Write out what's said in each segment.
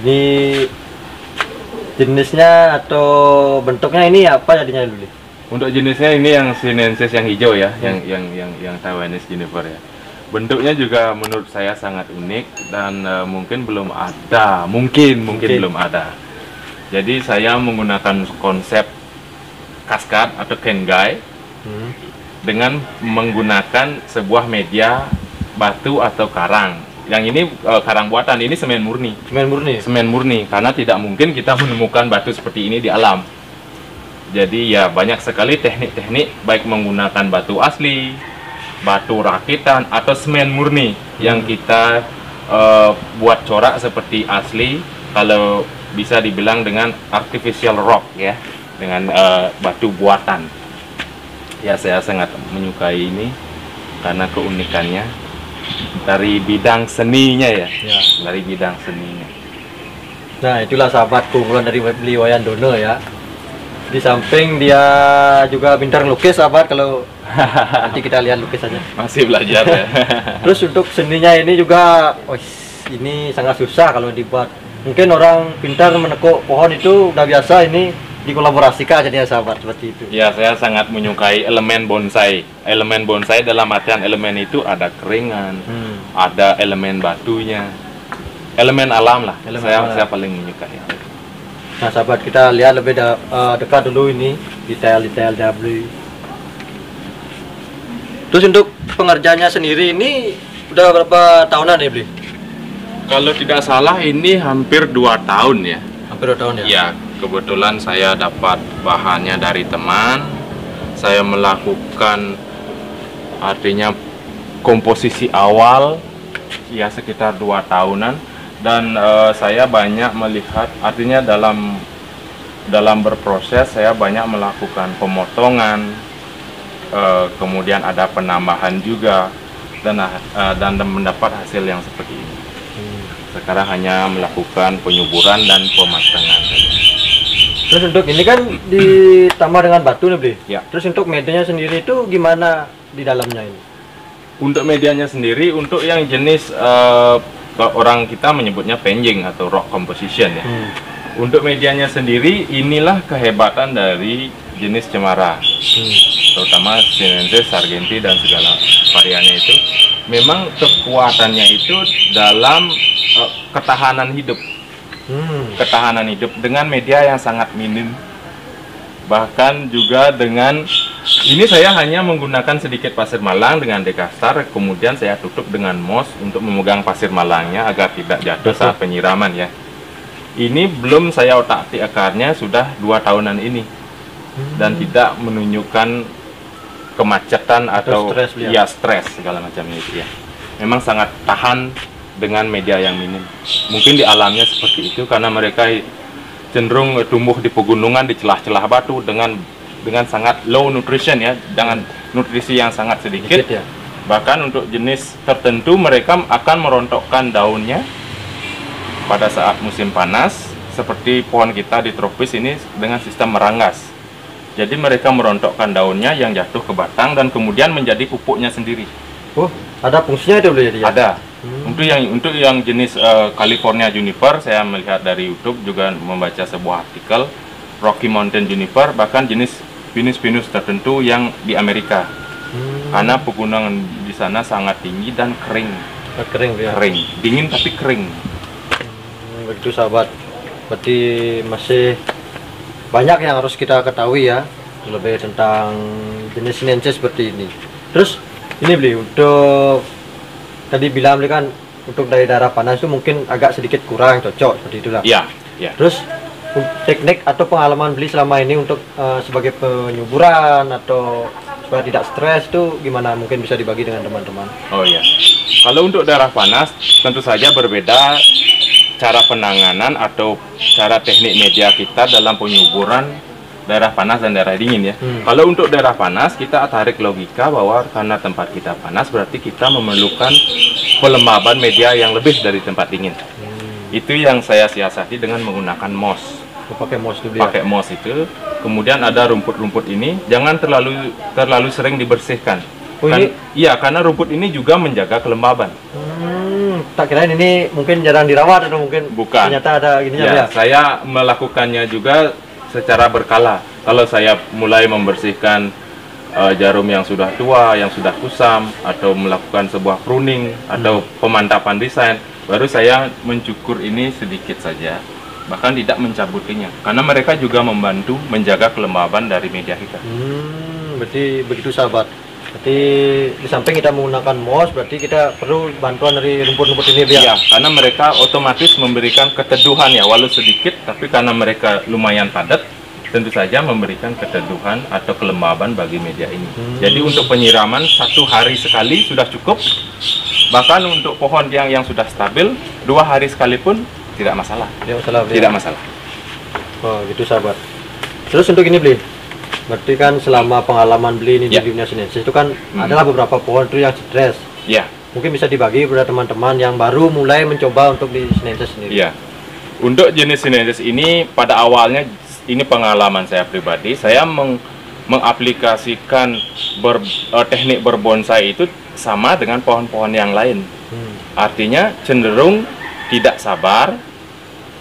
Ini jenisnya atau bentuknya ini apa jadinya dulu? Untuk jenisnya ini yang sinensis yang hijau ya, yang Taiwanese juniper ya. Bentuknya juga menurut saya sangat unik dan mungkin belum ada, mungkin belum ada. Jadi saya menggunakan konsep kaskad atau kengai dengan menggunakan sebuah media batu atau karang. Yang ini karang buatan, ini semen murni. Semen murni. Semen murni, karena tidak mungkin kita menemukan batu seperti ini di alam. Jadi ya banyak sekali teknik-teknik baik menggunakan batu asli, batu rakitan atau semen murni yang kita buat corak seperti asli, kalau bisa dibilang dengan artificial rock ya, dengan batu buatan. Ya saya sangat menyukai ini karena keunikannya dari bidang seninya ya. Dari bidang seninya. Nah itulah sahabat keunggulan dari Bli Wayandono ya. Di samping dia juga pintar lukis sahabat, kalau nanti kita lihat lukisannya. Masih belajar ya. Terus untuk seninya ini juga, ini sangat susah kalau dibuat. Mungkin orang pintar menekuk pohon itu udah biasa, ini dikolaborasikan jadinya sahabat seperti itu. Ya, saya sangat menyukai elemen bonsai. Elemen bonsai dalam artian elemen itu ada keringan, ada elemen batunya, elemen alam lah. Saya paling menyukai. Nah sahabat, kita lihat lebih dekat dulu ini detail-detail W. Terus untuk pengerjaannya sendiri ini udah berapa tahunan ya Bli? Kalau tidak salah ini hampir 2 tahun ya. Hampir 2 tahun ya? Ya, kebetulan saya dapat bahannya dari teman. Saya melakukan artinya komposisi awal ya sekitar 2 tahunan. Dan saya banyak melihat, artinya dalam berproses saya banyak melakukan pemotongan, kemudian ada penambahan juga, dan mendapat hasil yang seperti ini. Sekarang hanya melakukan penyuburan dan pemasangan. Terus untuk ini kan ditambah dengan batu nih Bli? Ya. Terus untuk medianya sendiri itu gimana di dalamnya ini? Untuk medianya sendiri, untuk yang jenis orang kita menyebutnya penjing atau rock composition ya. Untuk medianya sendiri, inilah kehebatan dari jenis cemara, terutama sinensis, sargenti dan segala variannya itu. Memang kekuatannya itu dalam ketahanan hidup, ketahanan hidup dengan media yang sangat minim. Bahkan juga dengan ini saya hanya menggunakan sedikit pasir malang dengan dekastar, kemudian saya tutup dengan moss untuk memegang pasir malangnya agar tidak jatuh saat penyiraman ya. Ini belum saya otak-atik akarnya sudah 2 tahunan ini, dan tidak menunjukkan kemacetan atau stres segala macam itu ya. Memang sangat tahan dengan media yang minim. Mungkin di alamnya seperti itu karena mereka cenderung tumbuh di pegunungan, di celah-celah batu dengan sangat low nutrition ya, dengan nutrisi yang sangat sedikit ya. Bahkan untuk jenis tertentu mereka akan merontokkan daunnya pada saat musim panas, seperti pohon kita di tropis ini dengan sistem meranggas. Jadi mereka merontokkan daunnya yang jatuh ke batang dan kemudian menjadi pupuknya sendiri. Oh, ada fungsinya itu boleh ya? Ada. Untuk yang jenis California juniper, saya melihat dari YouTube juga membaca sebuah artikel Rocky Mountain juniper, bahkan jenis pinus-pinus tertentu yang di Amerika. Karena pegunungan di sana sangat tinggi dan kering. Ya? Kering, dingin tapi kering. Begitu sahabat. Berarti masih banyak yang harus kita ketahui ya, lebih tentang jenis sinensis seperti ini. Terus ini Bli, untuk tadi bilang Bli kan untuk dari daerah panas itu mungkin agak sedikit kurang cocok seperti itulah. Iya. Terus teknik atau pengalaman Bli selama ini untuk sebagai penyuburan atau supaya tidak stres itu gimana, mungkin bisa dibagi dengan teman-teman? Oh iya, kalau untuk daerah panas tentu saja berbeda cara penanganan atau cara teknik media kita dalam penyuburan daerah panas dan daerah dingin ya. Kalau untuk daerah panas kita tarik logika bahwa karena tempat kita panas berarti kita memerlukan pelembaban media yang lebih dari tempat dingin. Itu yang saya siasati dengan menggunakan moss. Pakai moss dulu ya? Pakai moss itu. Kemudian ada rumput-rumput ini jangan terlalu sering dibersihkan. Iya, karena rumput ini juga menjaga kelembaban. tak kirain ini mungkin jarang dirawat atau mungkin Bukan. ternyata ada gininya Ya, ya. saya melakukannya juga secara berkala. Kalau saya mulai membersihkan jarum yang sudah tua, yang sudah kusam, atau melakukan sebuah pruning atau pemantapan desain, baru saya mencukur ini sedikit saja, bahkan tidak mencabutinya, karena mereka juga membantu menjaga kelembaban dari media kita. Berarti begitu sahabat. Berarti di samping kita menggunakan mouse, berarti kita perlu bantuan dari rumput-rumput ini ya. Iya, karena mereka otomatis memberikan keteduhan ya, walau sedikit, tapi karena mereka lumayan padat, tentu saja memberikan keteduhan atau kelembaban bagi media ini. Jadi untuk penyiraman 1 hari sekali sudah cukup. Bahkan untuk pohon yang sudah stabil 2 hari sekalipun tidak masalah. Tidak masalah. Tidak masalah. Oh, gitu sahabat. Terus untuk ini beli. Berarti kan selama pengalaman beli ini Ya. di dunia sinensis itu kan adalah beberapa pohon itu yang stres. Ya, Mungkin bisa dibagi kepada teman-teman yang baru mulai mencoba untuk di sinensis sendiri. iya. Untuk jenis sinensis ini pada awalnya, ini pengalaman saya pribadi, saya mengaplikasikan teknik berbonsai itu sama dengan pohon-pohon yang lain. Artinya cenderung tidak sabar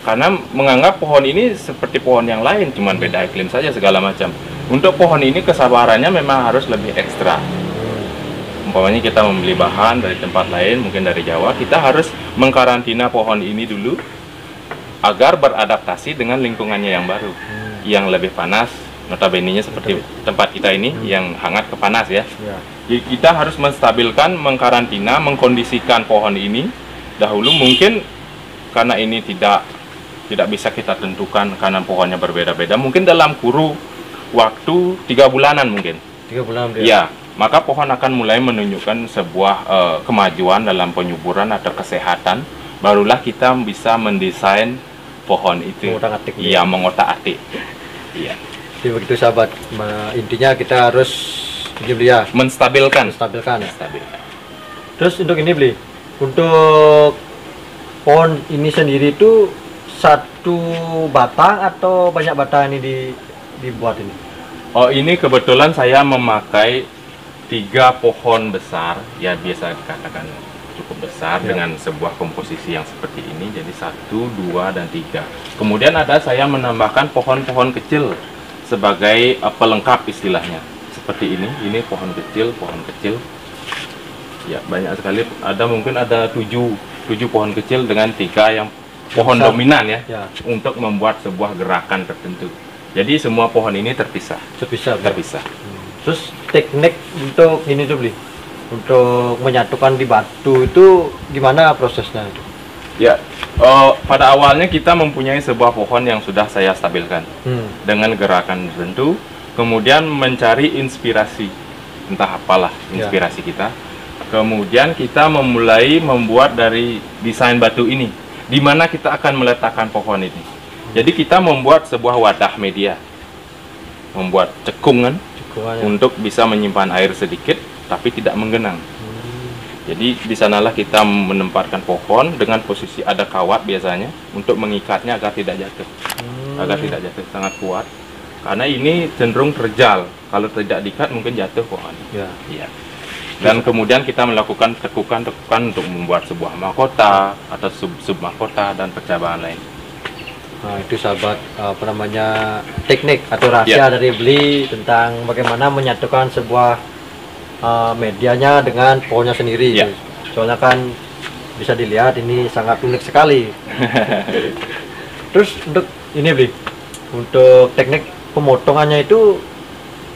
karena menganggap pohon ini seperti pohon yang lain, cuman beda iklim saja segala macam. Untuk pohon ini kesabarannya memang harus lebih ekstra. Umpamanya kita membeli bahan dari tempat lain, mungkin dari Jawa, kita harus mengkarantina pohon ini dulu agar beradaptasi dengan lingkungannya yang baru, yang lebih panas. Notabene-nya seperti tempat kita ini yang hangat ke panas ya. Ya. Jadi kita harus menstabilkan, mengkarantina, mengkondisikan pohon ini dahulu. Mungkin karena ini tidak bisa kita tentukan karena pohonnya berbeda-beda. Mungkin dalam kurun waktu 3 bulanan mungkin. 3 bulan dia. Ya, maka pohon akan mulai menunjukkan sebuah kemajuan dalam penyuburan atau kesehatan. Barulah kita bisa mendesain pohon itu. Mengotak-atik. Iya, mengotak-atik. Iya. Jadi begitu sahabat. Intinya kita harus ini beli ya, Menstabilkan. stabilkan ya. Menstabilkan. Terus untuk ini beli, untuk pohon ini sendiri itu satu batang atau banyak batang ini dibuat ini? Oh, ini kebetulan saya memakai 3 pohon besar, ya biasa dikatakan cukup besar Ya. dengan sebuah komposisi yang seperti ini. Jadi 1, 2, dan 3. Kemudian saya menambahkan pohon-pohon kecil sebagai pelengkap istilahnya. Seperti ini pohon kecil. Ya, banyak sekali. Mungkin ada 7 pohon kecil dengan 3 yang pohon besar. dominan ya, Ya, untuk membuat sebuah gerakan tertentu. Jadi semua pohon ini terpisah. terpisah. Terus teknik untuk ini tuh beli, untuk menyatukan di batu itu gimana prosesnya itu? Ya, pada awalnya kita mempunyai sebuah pohon yang sudah saya stabilkan dengan gerakan tertentu, kemudian mencari inspirasi, entah apalah inspirasi kita. Kemudian kita memulai membuat dari desain batu ini, di mana kita akan meletakkan pohon ini. Jadi kita membuat sebuah wadah media, membuat cekungan untuk bisa menyimpan air sedikit, tapi tidak menggenang. Jadi di sanalah kita menempatkan pohon dengan posisi ada kawat biasanya untuk mengikatnya agar tidak jatuh, sangat kuat. Karena ini cenderung terjal, kalau tidak diikat mungkin jatuh pohon. Ya. Iya. Dan kemudian kita melakukan tekukan-tekukan untuk membuat sebuah mahkota atau sub mahkota dan percobaan lain. Nah, itu sahabat teknik atau rahasia dari beli tentang bagaimana menyatukan sebuah medianya dengan pohonnya sendiri. Ya. Soalnya kan bisa dilihat ini sangat unik sekali. Terus untuk ini beli, untuk teknik pemotongannya itu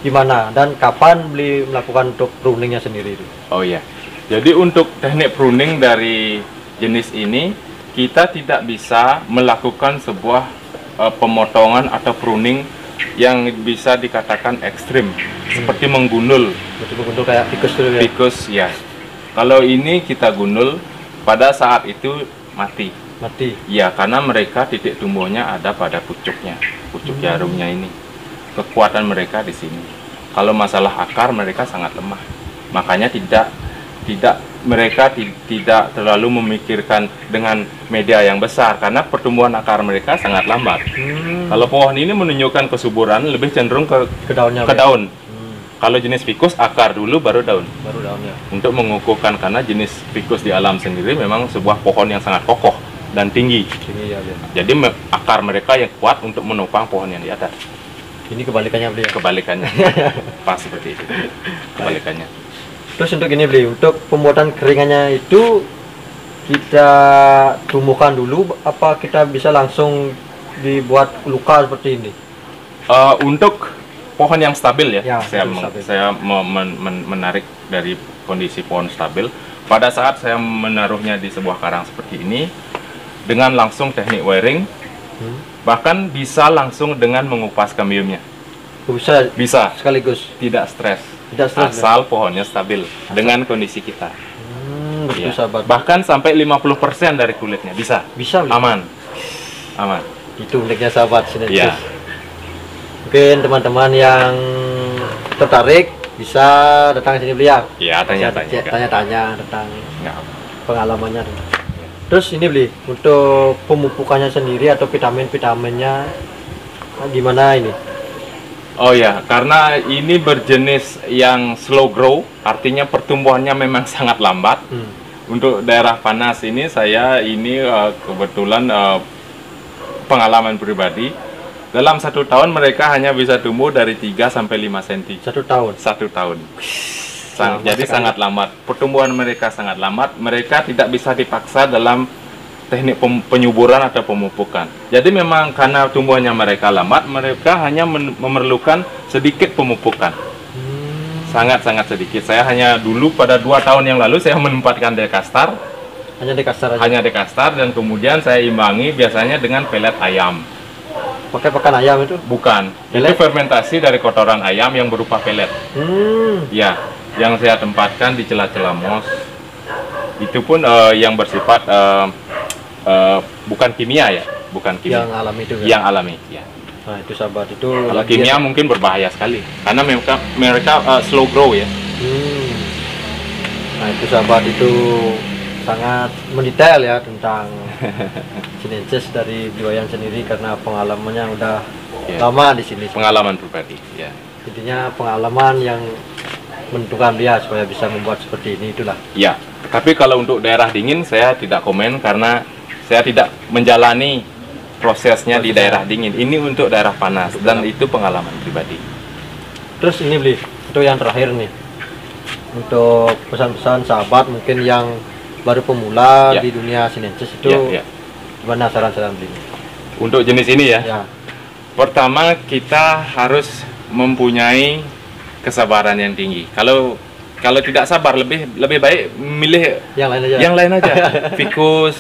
gimana dan kapan beli melakukan untuk pruningnya sendiri itu? Oh iya. Jadi untuk teknik pruning dari jenis ini, kita tidak bisa melakukan sebuah pemotongan atau pruning yang bisa dikatakan ekstrim, seperti menggundul. Betul-betul kayak tikus dulu ya? Tikus ya. Kalau ini kita gundul, pada saat itu mati. Mati. Ya, karena mereka titik tumbuhnya ada pada pucuknya, pucuk jarumnya ini. Kekuatan mereka di sini. Kalau masalah akar mereka sangat lemah. Makanya mereka tidak terlalu memikirkan dengan media yang besar karena pertumbuhan akar mereka sangat lambat. Kalau pohon ini menunjukkan kesuburan lebih cenderung ke Ke daunnya. daun. Kalau jenis ficus akar dulu baru daun. Baru daunnya. Untuk mengukuhkan, karena jenis ficus di alam sendiri memang sebuah pohon yang sangat kokoh dan tinggi. Tinggi ya, Jadi akar mereka yang kuat untuk menopang pohon yang di atas. Ini kebalikannya beli. Kebalikannya. Pas seperti itu. Kebalikannya. Terus untuk ini beli, untuk pembuatan keringannya itu kita tumbuhkan dulu apa kita bisa langsung dibuat luka seperti ini? Untuk pohon yang stabil ya, Ya, saya stabil. menarik dari kondisi pohon stabil. Pada saat saya menaruhnya di sebuah karang seperti ini dengan langsung teknik wiring, bahkan bisa langsung dengan mengupas kambiumnya. Bisa sekaligus. tidak stres, Tidak stres, asal pohonnya stabil dengan kondisi kita. Betul Ya. sahabat. Bahkan sampai 50% dari kulitnya bisa. Bisa beli. Aman. Aman. Itu uniknya sahabat Sinensis. Ya. Mungkin teman-teman yang tertarik bisa datang ke sini beli ya. Ya, tanya-tanya. Tanya-tanya tentang Nggak. pengalamannya. Terus ini beli untuk pemupukannya sendiri atau vitamin-vitaminnya gimana ini? Oh ya, karena ini berjenis yang slow grow, artinya pertumbuhannya memang sangat lambat. Untuk daerah panas ini kebetulan pengalaman pribadi. Dalam 1 tahun mereka hanya bisa tumbuh dari 3 sampai 5 cm. 1 tahun. 1 tahun. Lambat Jadi sekali. sangat lambat. Pertumbuhan mereka sangat lambat. Mereka tidak bisa dipaksa dalam teknik penyuburan atau pemupukan. Jadi memang karena tumbuhannya mereka lambat, mereka hanya memerlukan sedikit pemupukan. Sangat-sangat sedikit. Saya hanya dulu pada 2 tahun yang lalu saya menempatkan dekastar. Hanya di kasar aja. Hanya dekastar, dan kemudian saya imbangi biasanya dengan pelet ayam. Pakai pakan ayam itu? Bukan, Pelet? itu fermentasi dari kotoran ayam yang berupa pelet. Ya, yang saya tempatkan di celah-celah mos. Itu pun yang bersifat bukan kimia ya, bukan kimia. Yang alami itu kan? Yang alami, ya. Nah itu sahabat itu. Kalau kimia mungkin berbahaya sekali, karena mereka slow grow ya. Nah itu sahabat itu sangat mendetail ya tentang Sinensis dari Beliwayan sendiri, karena pengalamannya udah Ya. lama di sini. Pengalaman pribadi, ya. Intinya pengalaman yang menentukan dia supaya bisa membuat seperti ini, itulah. Ya, tapi kalau untuk daerah dingin saya tidak komen karena saya tidak menjalani prosesnya di daerah dingin. Ini untuk daerah panas dan itu pengalaman pribadi. Terus ini beli itu yang terakhir nih, untuk pesan-pesan sahabat mungkin yang baru pemula Ya. di dunia Sinensis itu, Ya, ya. gimana saran-saran beli? Untuk jenis ini ya, Ya, pertama kita harus mempunyai kesabaran yang tinggi. Kalau tidak sabar, lebih baik milih yang lain aja. yang lain aja. Ficus,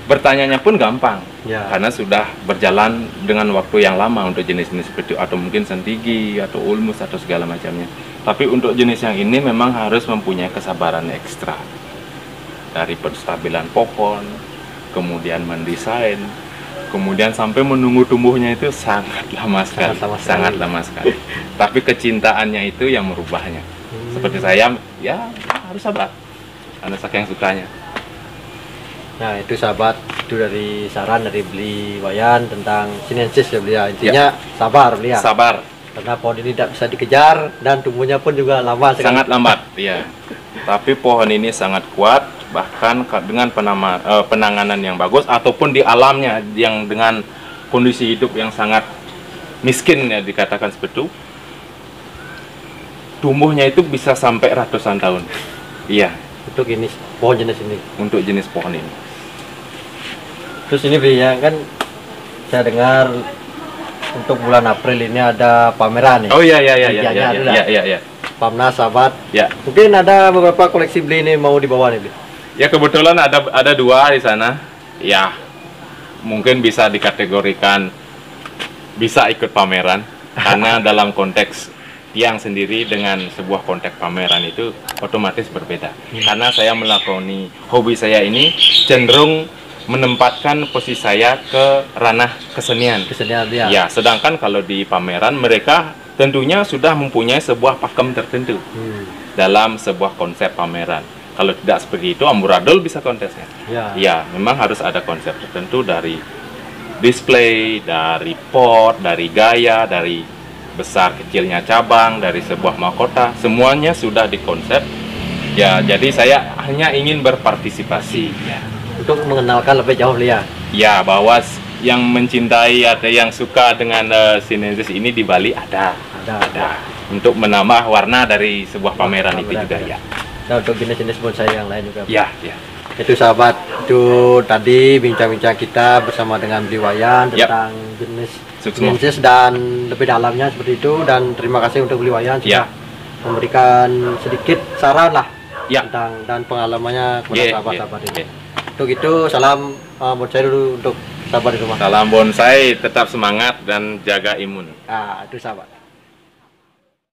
bertanyanya pun gampang. Ya. Karena sudah berjalan dengan waktu yang lama untuk jenis-jenis seperti atau mungkin sentigi atau ulmus atau segala macamnya. Tapi untuk jenis yang ini memang harus mempunyai kesabaran ekstra. Dari penstabilan pohon, kemudian mendesain, kemudian sampai menunggu tumbuhnya itu sangat lama sekali. Sangat lama sekali. Tapi kecintaannya itu yang merubahnya. Seperti saya, ya harus sabar. Karena saking sukanya. Nah itu sahabat, itu dari saran dari Beliwayan tentang Sinensis ya beli ya. Intinya sabar beli ya. Sabar. Karena pohon ini tidak bisa dikejar dan tumbuhnya pun juga lama sekali. Sangat lambat, ya. Tapi pohon ini sangat kuat, bahkan dengan penanganan yang bagus ataupun di alamnya yang dengan kondisi hidup yang sangat miskin ya dikatakan seperti itu, tumbuhnya itu bisa sampai ratusan tahun. Iya, Untuk ini pohon jenis ini. untuk jenis pohon ini. Terus ini beli ya kan, saya dengar untuk bulan April ini ada pameran ya. Oh iya Pamnas sahabat. ya. Mungkin ada beberapa koleksi beli ini mau dibawa nih beli. Ya kebetulan ada 2 di sana. Ya, mungkin bisa dikategorikan bisa ikut pameran karena dalam konteks tiang sendiri dengan sebuah konteks pameran itu otomatis berbeda. Karena saya melakoni hobi saya ini cenderung menempatkan posisi saya ke ranah kesenian. Kesenian dia. Ya, sedangkan kalau di pameran mereka tentunya sudah mempunyai sebuah pakem tertentu dalam sebuah konsep pameran. Kalau tidak seperti itu, amburadul bisa kontesnya. Ya. Ya, memang harus ada konsep tertentu dari display, dari pot, dari gaya, dari besar kecilnya cabang dari sebuah mahkota, semuanya sudah dikonsep. Ya, jadi saya hanya ingin berpartisipasi. Ya, Untuk mengenalkan lebih jauh ya. ya bahwa yang mencintai atau yang suka dengan Sinensis ini di Bali ada. Ada. Untuk menambah warna dari sebuah pameran itu juga ya. Dan untuk jenis-jenis bonsai yang lain juga. Ya, ya. Itu sahabat, itu tadi bincang-bincang kita bersama dengan Bli Wayan Yap. tentang jenis Suksma. Sinensis dan lebih dalamnya seperti itu. Dan terima kasih untuk Bli Wayan sudah Ya. memberikan sedikit saran lah Ya. tentang dan pengalamannya kepada Yeah, sahabat-sahabat yeah, ini. yeah. Untuk itu salam bonsai dulu untuk sahabat di rumah. Salam bonsai, tetap semangat dan jaga imun. Ah, itu sahabat.